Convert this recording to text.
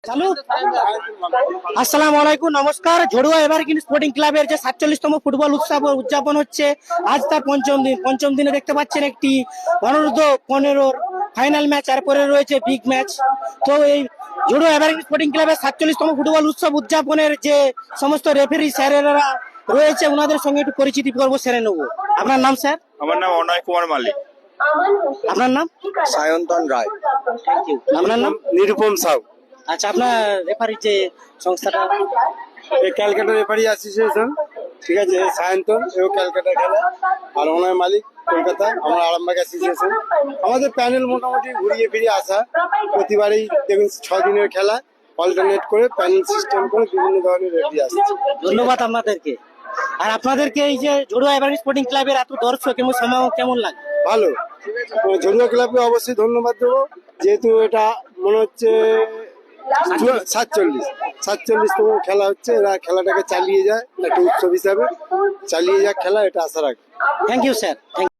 চালু। আসসালামু আলাইকুম, নমস্কার। ঝড়ুয়া এভারগ্রিন স্পোর্টিং ক্লাবের যে 47তম ফুটবল উৎসব উদযাপন হচ্ছে, আজ তার পঞ্চম দিনে দেখতে পাচ্ছেন একটি অনূর্ধ্ব 15 ফাইনাল ম্যাচ, এরপরে রয়েছে বিগ ম্যাচ। তো এই ঝড়ুয়া এভারগ্রিন স্পোর্টিং ক্লাবের 47তম ফুটবল উৎসব উদযাপনের যে সমস্ত রেফারি স্যারেরা রয়েছে, ওনাদের সঙ্গে একটু পরিচিতি পর্ব সেরে নেবো। আপনার নাম স্যার? আমার নাম অনয় কুমার মালিক। আপনার নাম? সায়ন্তন রায়। Thank you. আপনার নাম? নিরুপম সাউ। আচ্ছা, আপনার রেফারি যে সংস্থাটা? এই ক্যালকাটা রেফারি অ্যাসোসিয়েশন, ঠিক আছে। সায়ন্তন, এও ক্যালকাটা খেলা। আর ওনার মালিক কলকাতা, আমরা আরামবাগ অ্যাসোসিয়েশন। আমাদের প্যানেল মোটামুটি ঘুরিয়ে ফিরিয়ে আসা, প্রতিবারেই দেখুন 6 দিনের খেলা অল্টারনেট করে প্যানেল সিস্টেম করে বিভিন্ন ধরনের রেফারি আসছে। ধন্যবাদ আপনাদেরকে। আর আপনাদেরকে এই যে ঝড়ুয়া এভারগ্রিন স্পোর্টিং ক্লাবের এত দর্শক এবং সমাগম কেমন লাগে? ভালো। ঝড়ুয়া ক্লাবকে অবশ্যই ধন্যবাদ দেবো, যেহেতু এটা মনে হচ্ছে 47তম খেলা হচ্ছে। এরা খেলাটাকে চালিয়ে যায় একটা উৎসব হিসাবে, চালিয়ে যাক খেলা, এটা আশা রাখি। Thank you sir.